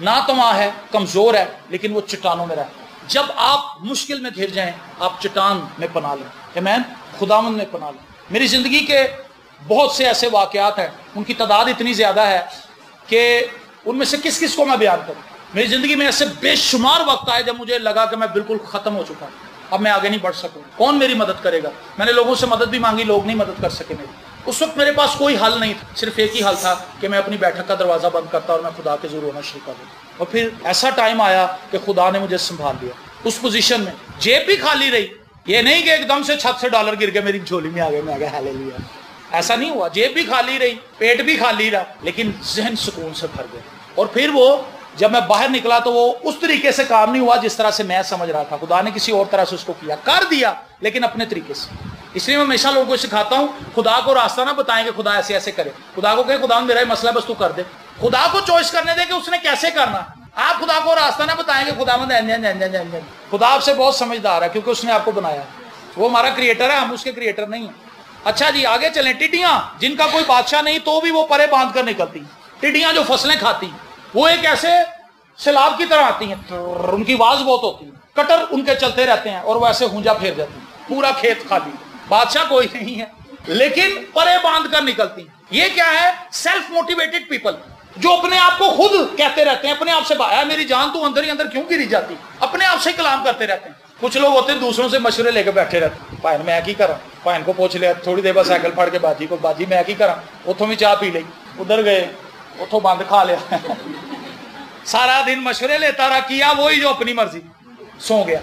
ناتواں ہے, کمزور ہے, لیکن وہ چٹانوں میں رہتا ہے. جب آپ مشکل میں گھر جائیں آپ چٹان میں پناہ لیں. آمین. خداوند میں پناہ لیں. میری زندگی کے بہت سے ایسے واقعات ہیں, ان کی تعداد اتنی زیادہ ہے کہ ان میں سے کس کس کو میں بیان کروں. میری زندگی میں ایسے بے شمار وقت آئے جب مجھے لگا کہ میں بالکل ختم ہو چکا ہوں, اب میں آگے نہیں بڑھ سکوں, کون میری مدد کرے گا. میں نے لوگوں سے مدد بھی مانگی, لوگ نہیں مدد کر سکے میری. اس وقت میرے پاس کوئی حل نہیں تھا, صرف ایک ہی حل تھا کہ میں اپنی بیٹھک کا دروازہ بند کرتا اور میں خدا کے ضرور ہونا شروع کر دوں. اور پھر ایسا ٹائم آیا کہ خدا نے مجھے سنبھال لیا اس پوزیشن میں. جیب بھی خالی رہی, یہ نہیں کہ ایک دم سے چھت سے ڈالر گر کے میری جھولی میں آ گئے, میں آ گیا ہاللیلویا, ایسا نہیں ہوا. جیب بھی خالی رہی, پیٹ بھی خالی رہا, لیکن ذہن سکون سے بھر گیا. اور پھر وہ جب میں باہر نکلا تو وہ اس طریقے سے کام نہیں ہوا جس طرح سے میں سمجھ رہا تھا. خدا نے کسی اور طرح سے اس کو کیا, کر دیا, لیکن اپنے طریقے سے. اس لیے میں ہمیشہ لوگوں کو سکھاتا ہوں, خدا کو راستہ نہ بتائیں کہ خدا ایسے ایسے کرے. خدا کو کہ خدا میرا ہی مسئلہ بس تو کر دے. خدا کو چوائس کرنے دے کہ اس نے کیسے کرنا. آپ خدا کو راستہ نہ بتائیں کہ خدا خدا آپ سے بہت سمجھدار ہے کیونکہ اس نے آپ کو بنایا. وہ ہمارا کریٹر ہے, ہم اس کے کریٹر نہیں ہیں. اچھا جی آگے چلیں. ٹڈیاں جن کا کوئی بادشاہ نہیں تو بھی وہ پرے باندھ کر نکلتی. ٹڈیاں جو فصلیں کھاتی وہ ایک ایسے سیلاب کی طرح آتی ہیں, ان کی آواز بہت ہوتی ہے, کٹر ان کے چلتے رہتے ہیں اور وہ ایسے ہونجا پھیر جاتی ہیں, پورا کھیت خالی, بادشاہ کوئی نہیں ہے لیکن پرے باندھ کر نکلتی ہیں. یہ کیا ہے؟ سیلف موٹیویٹڈ پیپل, جو اپنے آپ کو خود کہتے رہتے ہیں, اپنے آپ سے میری جان تو اندر ہی اندر کیوں گری جاتی, اپنے آپ سے کلام کرتے رہتے ہیں. کچھ لوگ ہوتے ہیں دوسروں سے مشورے لے کے بیٹھے رہتے ہیں, پائن میں کی کرا, پائن کو پوچھ لیا, تھوڑی دیر بعد سائیکل پھاڑ کے باجی کو, باجی میں کی کرا, اتوں بھی چاہ پی لی, ادھر گئے اتوں بند کھا لیا. سارا دن مشورے لیتا رہا, کیا وہی جو اپنی مرضی, سو گیا.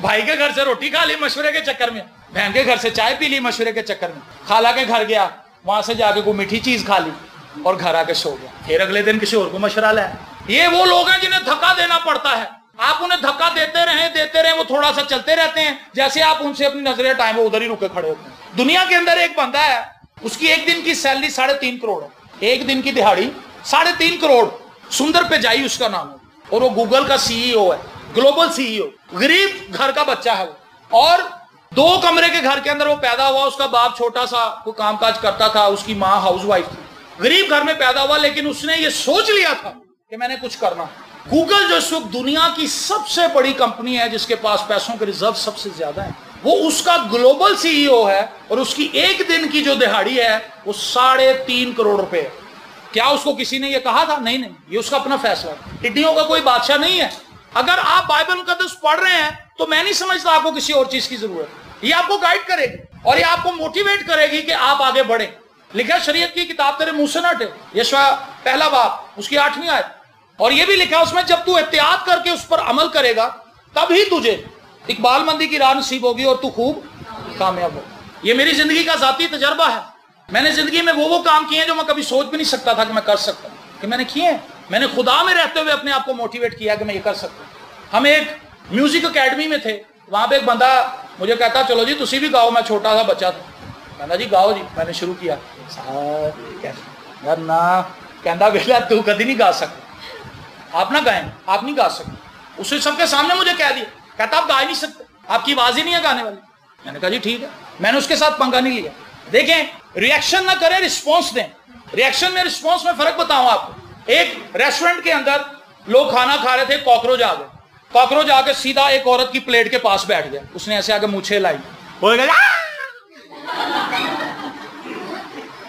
بھائی کے گھر سے روٹی کھا لی مشورے کے چکر میں, بہن کے گھر سے چائے پی لی مشورے کے چکر میں, خالہ کے گھر گیا وہاں سے جا کے کوئی میٹھی چیز کھا لی اور گھر آ کے سو گیا. پھر اگلے دن کسی اور کو مشورہ لیا. یہ وہ لوگ ہیں جنہیں دھکا دینا پڑتا ہے. آپ انہیں دھکا دیتے رہیں, وہ تھوڑا سا چلتے رہتے ہیں, جیسے آپ ان سے اپنی نظریں ہٹائیں وہ ادھر ہی رکے کھڑے ہوتے ہیں. دنیا کے اندر ایک بندہ ہے, اس کی ایک دن کی سیلری 3.5 کروڑ ہے, ایک دن کی دہاڑی 3.5 کروڑ. سندر پجائی اس کا نام ہے, اور وہ گوگل کا سی ای او ہے, گلوبل سی ای او. غریب گھر کا بچہ ہے وہ, اور 2 کمرے کے گھر کے اندر وہ پیدا ہوا. اس کا باپ چھوٹا سا کوئی کام کاج کرتا تھا, اس کی ماں ہاؤس وائف تھی. غریب گھر میں پیدا ہوا, لیکن اس نے یہ سوچ لیا تھا کہ میں نے کچھ کرنا. گوگل جو اس وقت دنیا کی سب سے بڑی کمپنی ہے, جس کے پاس پیسوں کے ریزرو سب سے زیادہ ہیں, وہ اس کا گلوبل سی ای او ہے, اور اس کی ایک دن کی جو دہاڑی ہے وہ 3.5 کروڑ روپے ہے. کیا اس کو کسی نے یہ کہا تھا؟ نہیں, یہ اس کا اپنا فیصلہ ہے. ٹڈیوں کا کوئی بادشاہ نہیں ہے. اگر آپ بائبل مقدس پڑھ رہے ہیں تو میں نہیں سمجھتا آپ کو کسی اور چیز کی ضرورت ہے. یہ آپ کو گائیڈ کرے گی اور یہ آپ کو موٹیویٹ کرے گی کہ آپ آگے بڑھیں. لکھا شریعت کی کتاب تیرے منہ سے نہ ہٹے, یشوع 1 باب اس کی 8ویں آیت. اور یہ بھی لکھا اس میں, جب تو احتیاط کر کے اس پر عمل کرے گا تب ہی تجھے اقبال مندی کی راہ نصیب ہوگی اور تو خوب کامیاب ہوگا. یہ میری زندگی کا ذاتی تجربہ ہے. میں نے زندگی میں وہ کام کیے ہیں جو میں کبھی سوچ بھی نہیں سکتا تھا کہ میں کر سکتا ہوں, کہ میں نے کیے ہیں. میں نے خدا میں رہتے ہوئے اپنے آپ کو موٹیویٹ کیا کہ میں یہ کر سکتا ہوں. ہم ایک میوزک اکیڈمی میں تھے, وہاں پہ ایک بندہ مجھے کہتا چلو جی تسی بھی گاؤ. میں چھوٹا سا بچہ تھا, کہنا جی گاؤ جی. میں نے شروع کیا, یار نہ, کہنا بیٹا تو کدی نہیں گا سکتا, آپ نہ گائیں, آپ نہیں گا سکتے. اسے سب کے سامنے مجھے کہہ دیا, کہتا آپ گا ہی نہیں سکتے, آپ کی آواز ہی نہیں ہے گانے والی. میں نے کہا جی ٹھیک ہے. میں نے اس کے ساتھ پنگا نہیں لیا. دیکھیں, ریئیکشن نہ کریں, رسپانس دیں. ریئیکشن میں رسپانس میں فرق بتاؤں آپ کو. ایک ریسٹورنٹ کے اندر لوگ کھانا کھا رہے تھے, کاکروچ آ گئے. کاکروچ آ کے سیدھا ایک عورت کی پلیٹ کے پاس بیٹھ گیا. اس نے ایسے آ کے مونچھیں لائی,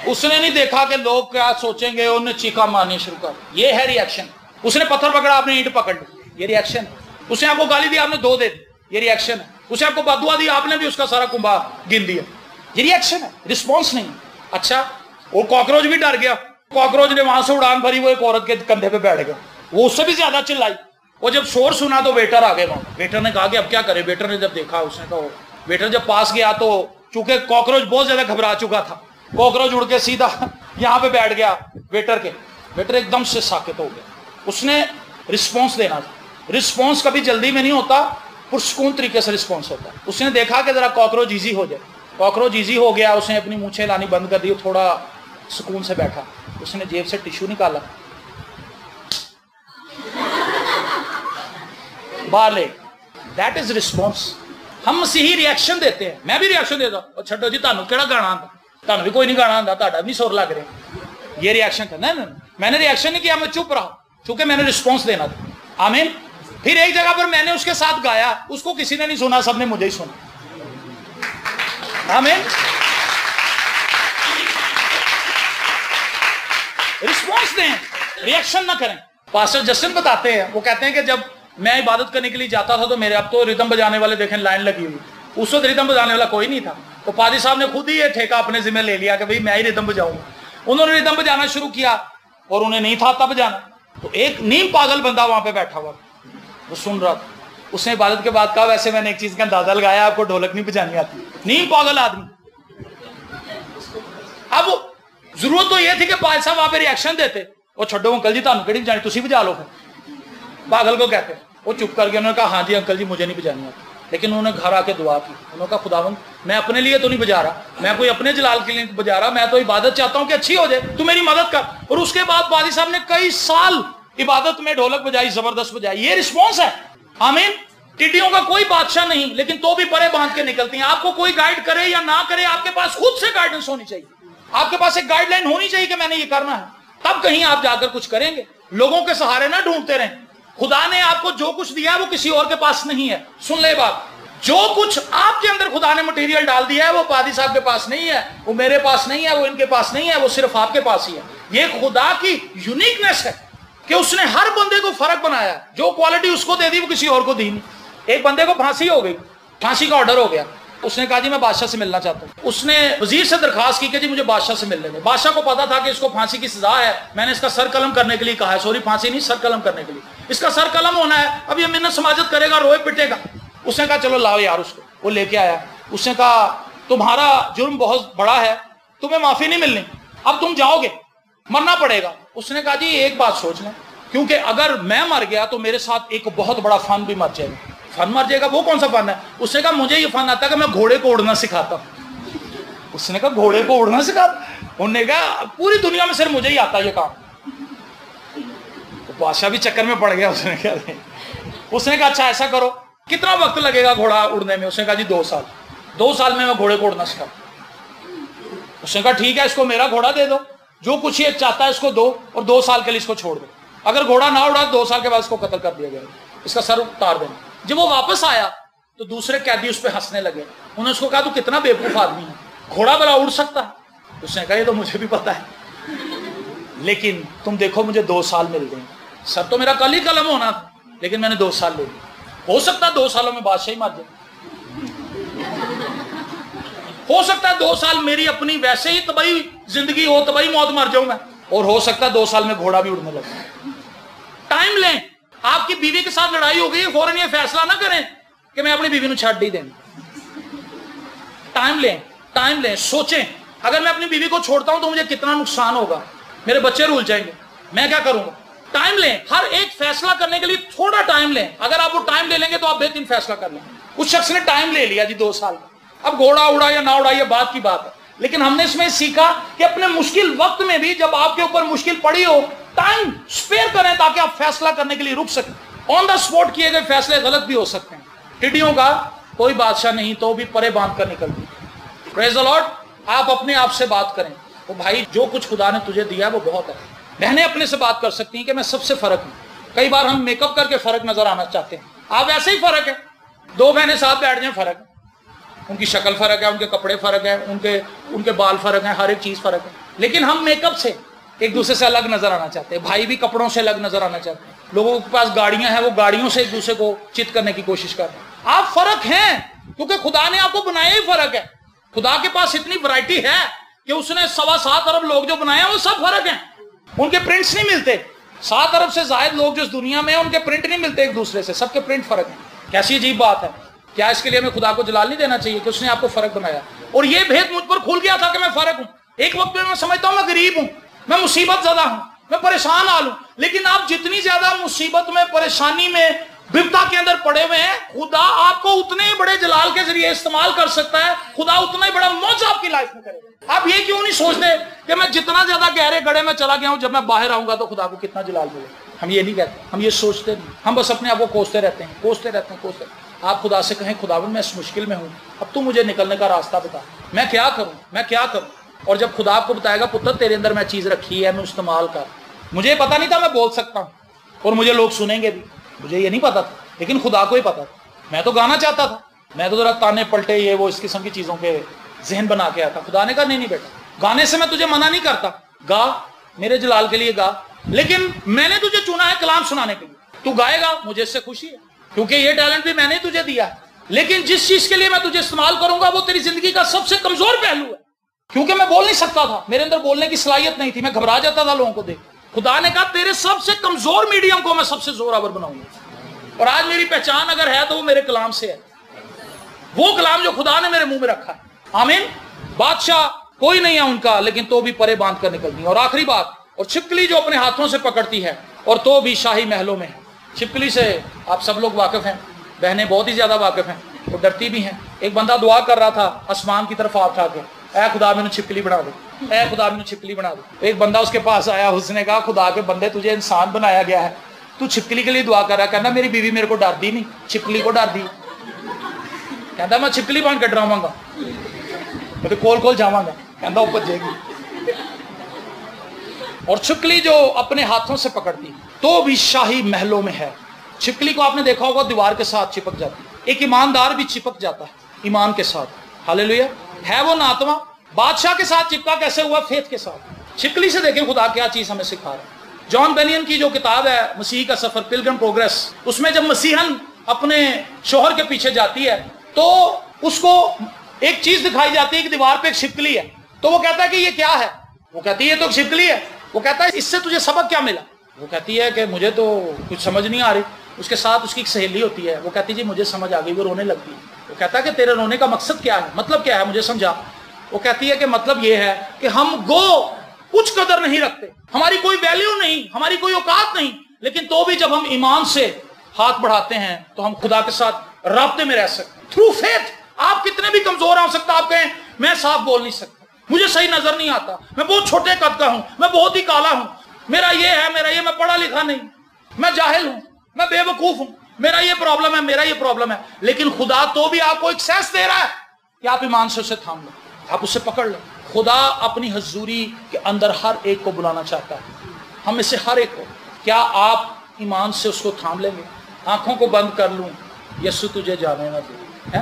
اس نے نہیں دیکھا کہ لوگ کیا سوچیں گے, انہوں نے چیخا مارنی شروع کر. یہ ہے ریئیکشن. اس نے پتھر پکڑا, آپ نے اینٹ پکڑ لی, یہ ریئیکشن. اس نے آپ کو گالی دی, آپ نے 2 دے دی, یہ ریئیکشن ہے. اس نے آپ کو بددعا دی, آپ نے بھی اس کا سارا کنبا گن دیا, یہ ریئیکشن ہے, رسپانس نہیں. اچھا, وہ کاکروچ بھی ڈر گیا. کاکروچ نے وہاں سے اڑان بھری, وہ ایک عورت کے کندھے پہ بیٹھ گیا. وہ اس سے بھی زیادہ چلائی. وہ جب شور سنا تو ویٹر آ گئے وہاں. ویٹر نے کہا کہ اب کیا کرے. ویٹر نے جب دیکھا, اس نے کہا, ویٹر جب پاس گیا تو چونکہ کاکروچ بہت زیادہ گھبرا چکا تھا, کاکروچ اڑ کے سیدھا یہاں پہ بیٹھ گیا ویٹر کے. ویٹر ایک دم سے ساکت ہو گیا. اس نے رسپانس دینا تھا. رسپانس کبھی جلدی میں نہیں ہوتا, پرسکون طریقے سے رسپانس ہوتا ہے. اس نے دیکھا کہ ذرا کاکروچ ایزی ہو جائے. کاکروچ ایزی ہو گیا, اس نے اپنی مونچھیں لانی بند کر دی, تھوڑا سکون سے بیٹھا. اس نے جیب سے ٹیشو نکالا, باہر لے. That is response. ہم مسیحی ریئیکشن دیتے ہیں. میں بھی ریئیکشن دیتا ہوں, اور چھٹو جی تانوں کیڑا گانا آتا, تانوں بھی کوئی نہیں گانا آتا, تہاڈا بھی سر لگ رہے. یہ ریئیکشن کرنا ہے. میں نے ریئیکشن نہیں کیا, میں چپ رہا چونکہ میں نے رسپانس دینا تھا. آمین. پھر ایک جگہ پر میں نے اس کے ساتھ گایا, اس کو کسی نے نہیں سنا, سب نے مجھے ہی سنا. آمین. رسپانس دیں, ریئیکشن نہ کریں. پاسٹر جسٹن بتاتے ہیں, وہ کہتے ہیں کہ جب میں عبادت کرنے کے لیے جاتا تھا تو میرے اب تو ریدم بجانے والے دیکھیں لائن لگی ہوئی, اس وقت ریدم بجانے والا کوئی نہیں تھا, تو پادری صاحب نے خود ہی یہ ٹھیکہ اپنے ذمہ لے لیا کہ بھئی میں ہی ریدم بجاؤں. انہوں نے ریدم بجانا شروع کیا اور انہیں نہیں تھا تب بجانا. تو ایک نیم پاگل بندہ وہاں پہ بیٹھا ہوا وہ سن رہا تھا. اس نے عبادت کے بعد کہا ویسے میں نے ایک چیز کا اندازہ لگایا, آپ کو ڈھولک نہیں بجانی آتی. نیم پاگل آدمی. اب ضرورت تو یہ تھی کہ پادری صاحب وہاں پہ ریئیکشن دیتے, وہ چھڈو انکل جی تانوں کیڑی بجانی, تسی بجا لو. پاگل کو کہتے. وہ چپ کر کے انہوں نے کہا ہاں جی انکل جی مجھے نہیں بجانی آتی. لیکن انہوں نے گھر آ کے دعا کی, انہوں نے کہا خداوند میں اپنے لیے تو نہیں بجا رہا, میں کوئی اپنے جلال کے لیے بجا رہا, میں تو عبادت چاہتا ہوں کہ اچھی ہو جائے, تو میری مدد کر. اور اس کے بعد پادری صاحب نے کئی سال عبادت میں ڈھولک بجائی, زبردست بجائی. یہ رسپانس ہے. آمین. ٹڈیوں کا کوئی بادشاہ نہیں, لیکن تو بھی پرے باندھ کے نکلتی ہیں. آپ کو کوئی گائیڈ کرے یا نہ کرے, آپ کے پاس خود سے گائیڈنس ہونی چاہیے. آپ کے پاس ایک گائیڈ لائن ہونی چاہیے کہ میں نے یہ کرنا ہے, تب کہیں آپ جا کر کچھ کریں گے. لوگوں کے سہارے نہ ڈھونڈتے رہیں. خدا نے آپ کو جو کچھ دیا ہے وہ کسی اور کے پاس نہیں ہے. سن لے بات, جو کچھ آپ کے اندر خدا نے مٹیریل ڈال دیا ہے وہ پادری صاحب کے پاس نہیں ہے, وہ میرے پاس نہیں ہے, وہ ان کے پاس نہیں ہے, وہ صرف آپ کے پاس ہی ہے. یہ خدا کی یونیکنیس ہے کہ اس نے ہر بندے کو فرق بنایا. جو کوالٹی اس کو دے دی وہ کسی اور کو دی نہیں. ایک بندے کو پھانسی ہو گئی, پھانسی کا آرڈر ہو گیا, اس نے کہا جی میں بادشاہ سے ملنا چاہتا ہوں. اس نے وزیر سے درخواست کی کہ جی مجھے بادشاہ سے ملنے دیں. بادشاہ کو پتا تھا کہ اس کو پھانسی کی سزا ہے, میں نے اس کا سر قلم کرنے کے لیے کہا ہے, سوری پھانسی نہیں سر قلم کرنے کے لیے, اس کا سر قلم ہونا ہے. اب یہ منت سماجت کرے گا, روئے پٹے گا. اس نے کہا چلو لاؤ یار اس کو. وہ لے کے آیا. اس نے کہا تمہارا جرم بہت بڑا ہے, تمہیں معافی نہیں ملنی, اب تم جاؤ گے, مرنا پڑے گا. اس نے کہا جی ایک بات سوچ لیں, کیونکہ اگر میں مر گیا تو میرے ساتھ ایک بہت بڑا فن بھی مر جائے گا. فن مر جائے گا, وہ کون سا فن ہے؟ اس نے کہا مجھے یہ فن آتا ہے کہ میں گھوڑے کو اڑنا سکھاتا ہوں. اس نے کہا گھوڑے کو اڑنا سکھاتا؟ انہوں نے کہا پوری دنیا میں صرف مجھے ہی آتا ہے یہ کام. تو بادشاہ بھی چکر میں پڑ گیا. اس نے کہا اچھا ایسا کرو, کتنا وقت لگے گا گھوڑا اڑنے میں؟ اس نے کہا جی 2 سال. 2 سال میں گھوڑے کو اڑنا سکھاتا. اس نے کہا ٹھیک ہے, اس کو میرا گھوڑا دے دو, جو کچھ یہ چاہتا ہے اس کو دو, اور 2 سال کے لیے اس کو چھوڑ دو. اگر گھوڑا نہ اڑا 2 سال کے بعد اس کو قتل کر دیا گیا, اس کا سر اتار دینا. جب وہ واپس آیا تو دوسرے قیدی اس پہ ہنسنے لگے. انہوں نے اس کو کہا تو کتنا بیوقوف آدمی ہے, گھوڑا بلا اڑ سکتا ہے؟ اس نے کہا یہ تو مجھے بھی پتا ہے, لیکن تم دیکھو مجھے 2 سال مل گئے. سر تو میرا کل ہی قلم ہونا تھا, لیکن میں نے 2 سال لے لیے. ہو سکتا ہے 2 سالوں میں بادشاہ ہی مر جائے, ہو سکتا ہے 2 سال میری اپنی ویسے ہی طبعی زندگی ہو, طبعی موت مر جاؤں میں, اور ہو سکتا ہے 2 سال میں گھوڑا بھی اڑنے لگے. ٹائم لیں. آپ کی بیوی کے ساتھ لڑائی ہو گئی, فوراً یہ فیصلہ نہ کریں کہ میں اپنی بیوی کو چھاڑ ہی دیں. ٹائم لیں, ٹائم لیں, سوچیں اگر میں اپنی بیوی کو چھوڑتا ہوں تو مجھے کتنا نقصان ہوگا, میرے بچے رول جائیں گے, میں کیا کروں گا. ٹائم لیں. ہر ایک فیصلہ کرنے کے لیے تھوڑا ٹائم لیں. اگر آپ وہ ٹائم لے لیں گے تو آپ بہترین فیصلہ کر لیں. اس شخص نے ٹائم لے لیا جی 2 سال. اب گھوڑا اڑا یا نہ اڑا یہ بات کی بات ہے, لیکن ہم نے اس میں سیکھا کہ اپنے مشکل وقت میں بھی جب آپ کے اوپر مشکل پڑی ہو, ٹائم سپیئر کریں تاکہ آپ فیصلہ کرنے کے لیے رک سکیں. آن دا اسپاٹ کیے گئے فیصلے غلط بھی ہو سکتے ہیں. ٹڈیوں کا کوئی بادشاہ نہیں, تو بھی پرے باندھ کر نکلتی. پریز دی لارڈ. آپ اپنے آپ سے بات کریں, وہ بھائی جو کچھ خدا نے تجھے دیا وہ بہت ہے. بہنیں اپنے سے بات کر سکتی ہیں کہ میں سب سے فرق ہوں. کئی بار ہم میک اپ کر کے فرق نظر آنا چاہتے ہیں. آپ ویسے ہی فرق ہے. 2 بہنیں ساتھ بیٹھ جائیں, فرق ہے. ان کی شکل فرق ہے, ان کے کپڑے فرق ہے, ان کے بال فرق ہیں, ہر ایک چیز فرق ہے. لیکن ہم میک اپ سے ایک دوسرے سے الگ نظر آنا چاہتے ہیں. بھائی بھی کپڑوں سے الگ نظر آنا چاہتے ہیں. لوگوں کے پاس گاڑیاں ہیں, وہ گاڑیوں سے ایک دوسرے کو چت کرنے کی کوشش کرتے ہیں. آپ فرق ہیں کیونکہ خدا نے آپ کو بنایا ہی فرق ہے. خدا کے پاس اتنی ورائٹی ہے کہ اس نے 7.25 ارب لوگ جو بنائے ہیں وہ سب فرق ہیں. ان کے پرنٹس نہیں ملتے. 7 ارب سے زائد لوگ جو اس دنیا میں ہیں ان کے پرنٹ نہیں ملتے ایک دوسرے سے, سب کے پرنٹ فرق ہیں. کیسی عجیب بات ہے. کیا اس کے لیے ہمیں خدا کو جلال نہیں دینا چاہیے کہ اس نے آپ کو فرق بنایا؟ اور یہ بھید مجھ پر کھل گیا تھا کہ میں فرق ہوں. ایک وقت میں سمجھتا ہوں میں غریب ہوں, میں مصیبت زدہ ہوں, میں پریشان حال ہوں. لیکن آپ جتنی زیادہ مصیبت میں, پریشانی میں, بپتا کے اندر پڑے ہوئے ہیں, خدا آپ کو اتنے بڑے جلال کے ذریعے استعمال کر سکتا ہے. خدا اتنا ہی بڑا معجزہ آپ کی لائف میں کرے گا. آپ یہ کیوں نہیں سوچتے کہ میں جتنا زیادہ گہرے گڑھے میں چلا گیا ہوں, جب میں باہر آؤں گا تو خدا کو کتنا جلال ملے گا. ہم یہ نہیں کہتے, ہم یہ سوچتے نہیں. ہم بس اپنے آپ کو کوستے رہتے ہیں, کوستے رہتے ہیں, کوستے. آپ خدا سے کہیں خداوند میں اس مشکل میں ہوں, اب تو مجھے نکلنے کا راستہ بتا, میں کیا کروں, میں کیا کروں. اور جب خدا آپ کو بتائے گا پتر تیرے اندر میں چیز رکھی ہے, میں استعمال کر, مجھے پتا نہیں تھا میں بول سکتا ہوں اور مجھے لوگ سنیں گے بھی، مجھے یہ نہیں پتا تھا، لیکن خدا کو ہی پتا تھا۔ میں تو گانا چاہتا تھا، میں تو ذرا تانے پلٹے یہ وہ اس قسم کی چیزوں کے ذہن بنا کے آیا تھا۔ خدا نے کہا نہیں بیٹا، گانے سے میں تجھے منع نہیں کرتا، گا، میرے جلال کے لیے گا، لیکن میں نے تجھے چنا ہے کلام سنانے کے لیے، تو گائے گا، مجھے اس سے خوشی ہے، کیونکہ یہ ٹیلنٹ بھی میں نے تجھے دیا ہے۔ لیکن جس چیز کے لیے میں تجھے استعمال کروں گا وہ تیری زندگی کا سب سے کمزور پہلو ہے، کیونکہ میں بول نہیں سکتا تھا، میرے اندر بولنے کی صلاحیت نہیں تھی، میں گھبرا جاتا تھا لوگوں کو دیکھ۔ خدا نے کہا تیرے سب سے کمزور میڈیم کو میں سب سے زور آور بناؤں گا، اور آج میری پہچان اگر ہے تو وہ میرے کلام سے ہے، وہ کلام جو خدا نے میرے منہ میں رکھا ہے۔ آمین۔ بادشاہ کوئی نہیں ہے ان کا، لیکن تو بھی پرے باندھ کر نکلتی ہیں۔ اور آخری بات، اور چھپکلی جو اپنے ہاتھوں سے پکڑتی ہے اور تو بھی شاہی محلوں میں ہے۔ چھپکلی سے آپ سب لوگ واقف ہیں، بہنیں بہت ہی زیادہ واقف ہیں، وہ ڈرتی بھی ہیں۔ ایک بندہ دعا کر رہا تھا آسمان کی طرف ہاتھ اٹھا کے، اے خدا میں نے چھپکلی بنا دو، اے خدا میں نے چھپکلی بنا دو۔ ایک بندہ اس کے پاس آیا، اس نے کہا خدا کے بندے تجھے انسان بنایا گیا ہے، تو چھپکلی کے لیے دعا کر رہا ہے۔ کہنا میری بیوی میرے کو ڈر دی نہیں، چھپکلی کو ڈر دی۔ کہتا میں چھپکلی بن کے ڈراواں گا، میں تو کول کول جاواں گا، کہتا وہ بچے گی۔ اور چھپکلی جو اپنے ہاتھوں سے پکڑتی تو بھی شاہی محلوں میں ہے۔ چھپکلی کو آپ نے دیکھا ہوگا دیوار کے ساتھ چپک جاتی، ایک ایماندار بھی چپک جاتا ہے ایمان کے ساتھ۔ ہاللیلویا۔ ہے وہ ناتواں، بادشاہ کے ساتھ چپکا کیسے ہوا؟ فیتھ کے ساتھ۔ چھپکلی سے دیکھیں خدا کیا چیز ہمیں سکھا رہا ہے۔ جان بینین کی جو کتاب ہے مسیح کا سفر، پلگرم پروگریس، اس میں جب مسیحن اپنے شوہر کے پیچھے جاتی ہے تو اس کو ایک چیز دکھائی جاتی ہے کہ دیوار پہ ایک چھپکلی ہے، تو وہ کہتا ہے کہ یہ کیا ہے؟ وہ کہتی ہے یہ تو چھپکلی ہے۔ وہ کہتا ہے اس سے تجھے سبق کیا ملا؟ وہ کہتی ہے کہ مجھے تو کچھ سمجھ نہیں آ رہی۔ اس کے ساتھ اس کی ایک سہیلی ہوتی ہے، وہ کہتی ہے جی مجھے سمجھ آ گئی، وہ رونے لگتی ہے۔ وہ کہتا ہے کہ تیرے رونے کا مقصد کیا ہے، مطلب کیا ہے، مجھے سمجھا۔ وہ کہتی ہے کہ مطلب یہ ہے کہ ہم کچھ قدر نہیں رکھتے، ہماری کوئی ویلیو نہیں، ہماری کوئی اوقات نہیں، لیکن تو بھی جب ہم ایمان سے ہاتھ بڑھاتے ہیں تو ہم خدا کے ساتھ رابطے میں رہ سکتے ہیں تھرو فیتھ۔ آپ کتنے بھی کمزور ہو سکتا، آپ کہیں میں صاف بول نہیں سکتا، مجھے صحیح نظر نہیں آتا، میں بہت چھوٹے قد کا ہوں، میں بہت ہی کالا ہوں، میرا یہ ہے، میرا یہ، میں پڑھا لکھا نہیں، میں جاہل ہوں، میں بے وقوف ہوں، میرا یہ پرابلم ہے، میرا یہ پرابلم ہے، لیکن خدا تو بھی آپ کو ایک سینس دے رہا ہے کہ آپ ایمان سے اسے تھام لیں، آپ اسے پکڑ لیں۔ خدا اپنی حضوری کے اندر ہر ایک کو بلانا چاہتا ہے، ہم میں سے ہر ایک کو۔ کیا آپ ایمان سے اس کو تھام لیں گے؟ آنکھوں کو بند کر لوں، یسوع تجھے جانے نہ دوں۔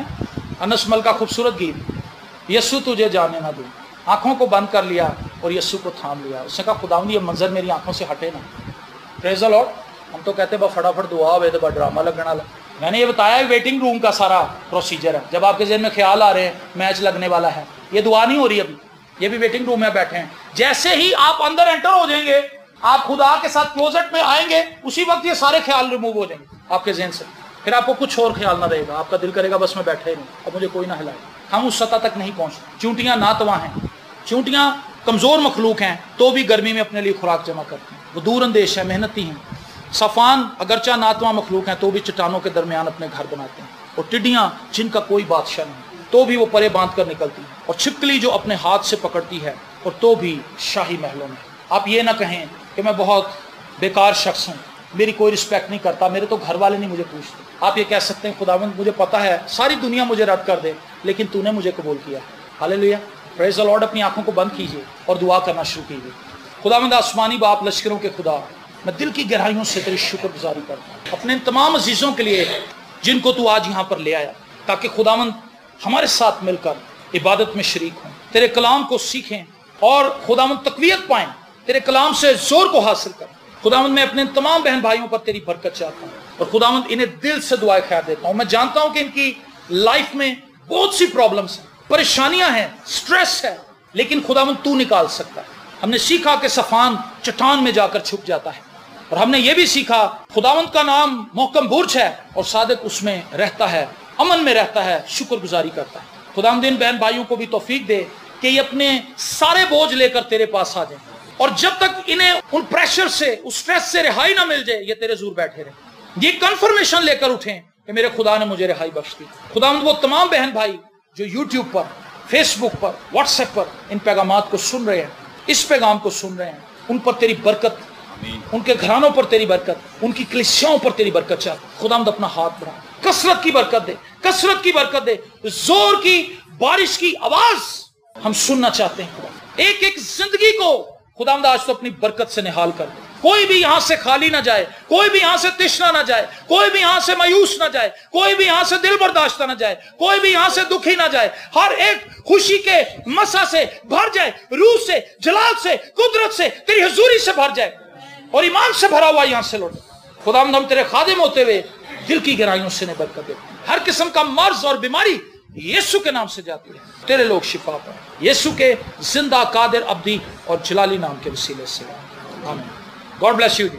انس مل کا خوبصورت گیت، یسوع تجھے جانے نہ دوں۔ آنکھوں کو بند کر لیا اور یسوع کو تھام لیا۔ اس نے کہا خداوند یہ منظر میری آنکھوں سے ہٹے نا۔ پریز دی لارڈ۔ ہم تو کہتے ہیں فٹافٹ دعا ہوئے تو بڑا ڈرامہ لگنا لگا۔ میں نے یہ بتایا ہے ویٹنگ روم کا سارا پروسیجر ہے۔ جب آپ کے ذہن میں خیال آ رہے ہیں میچ لگنے والا ہے، یہ دعا نہیں ہو رہی ابھی، یہ بھی ویٹنگ روم میں بیٹھے ہیں۔ جیسے ہی آپ اندر انٹر ہو جائیں گے، آپ خدا کے ساتھ کلوزٹ میں آئیں گے، اسی وقت یہ سارے خیال ریموو ہو جائیں گے آپ کے ذہن سے۔ پھر آپ کو کچھ اور خیال نہ رہے گا، آپ کا دل کرے گا بس میں بیٹھے ہی نہیں، اب مجھے کوئی نہ ہلائے۔ ہم اس سطح تک نہیں پہنچتے۔ چونٹیاں ناتواں ہیں، چونٹیاں کمزور مخلوق ہیں، تو بھی گرمی میں اپنے لیے خوراک جمع کرتے ہیں۔ وہ دور اندیش ہیں، محنتی ہیں۔ صفان اگرچہ ناتواں مخلوق ہیں تو بھی چٹانوں کے درمیان اپنے گھر بناتے ہیں۔ اور ٹڈیاں جن کا کوئی بادشاہ نہیں تو بھی وہ پرے باندھ کر نکلتی ہیں۔ اور چھپکلی جو اپنے ہاتھ سے پکڑتی ہے اور تو بھی شاہی محلوں میں۔ آپ یہ نہ کہیں کہ میں بہت بیکار شخص ہوں، میری کوئی رسپیکٹ نہیں کرتا، میرے تو گھر والے نہیں مجھے پوچھتے۔ آپ یہ کہہ سکتے ہیں خداوند مجھے پتا ہے ساری دنیا مجھے رد کر دے، لیکن تو نے مجھے قبول کیا۔ ہاللیلویا۔ پریز دی لارڈ۔ اپنی آنکھوں کو بند کیجئے اور دعا کرنا شروع کیجئے۔ خداوند آسمانی باپ، لشکروں کے خدا، میں دل کی گہرائیوں سے تیری شکر گزاری کرتا ہوں اپنے ان تمام عزیزوں کے لیے جن کو تو آج یہاں پر لے آیا، تاکہ خداوند ہمارے ساتھ مل کر عبادت میں شریک ہوں، تیرے کلام کو سیکھیں اور خداوند تقویت پائیں، تیرے کلام سے زور کو حاصل کریں۔ خداوند میں اپنے تمام بہن بھائیوں پر تیری برکت چاہتا ہوں، اور خداوند انہیں دل سے دعائیں خیر دیتا ہوں۔ میں جانتا ہوں کہ ان کی لائف میں بہت سی پرابلمز ہیں، پریشانیاں ہیں، سٹریس ہے، لیکن خداوند تو نکال سکتا ہے۔ ہم نے سیکھا کہ صفان چٹان میں جا کر چھپ جاتا ہے، اور ہم نے یہ بھی سیکھا خداوند کا نام محکم برج ہے اور صادق اس میں رہتا ہے، امن میں رہتا ہے، شکر گزاری کرتا ہے۔ خداوند ان بہن بھائیوں کو بھی توفیق دے کہ یہ اپنے سارے بوجھ لے کر تیرے پاس آ جائیں، اور جب تک انہیں ان پریشر سے، اس سٹریس سے رہائی نہ مل جائے، یہ تیرے حضور بیٹھے رہیں، یہ کنفرمیشن لے کر اٹھیں کہ میرے خدا نے مجھے رہائی بخش دی۔ خداوند وہ تمام بہن بھائی جو یوٹیوب پر، فیس بک پر، واٹس ایپ پر ان پیغامات کو سن رہے ہیں، اس پیغام کو سن رہے ہیں، ان پر تیری برکت، ان کے گھرانوں پر تیری برکت، ان کی کلیسیاؤں پر تیری برکت چاہتے۔ خداوند اپنا ہاتھ بڑھا، کثرت کی برکت دے، کثرت کی برکت دے، زور کی بارش کی آواز ہم سننا چاہتے ہیں۔ خدا ایک ایک زندگی کو خداوند آج تو اپنی برکت سے نہال کر دے۔ کوئی بھی یہاں سے خالی نہ جائے، کوئی بھی یہاں سے تشنا نہ جائے، کوئی بھی یہاں سے مایوس نہ جائے، کوئی بھی یہاں سے دل برداشتہ نہ جائے، کوئی بھی یہاں سے دکھی نہ جائے، ہر ایک خوشی کے مسا سے بھر جائے، روح سے، جلال سے، قدرت سے، تیری حضوری سے بھر جائے اور ایمان سے بھرا ہوا یہاں سے لوٹ۔ خداوند ہم تیرے خادم ہوتے ہوئے دل کی گہرائیوں سے نے برکت دے، ہر قسم کا مرض اور بیماری یسوع کے نام سے جاتی ہے، تیرے لوگ شفا پائیں یسوع کے زندہ، قادر، ابدی اور جلالی نام کے وسیلے سے، آمین۔ God bless you.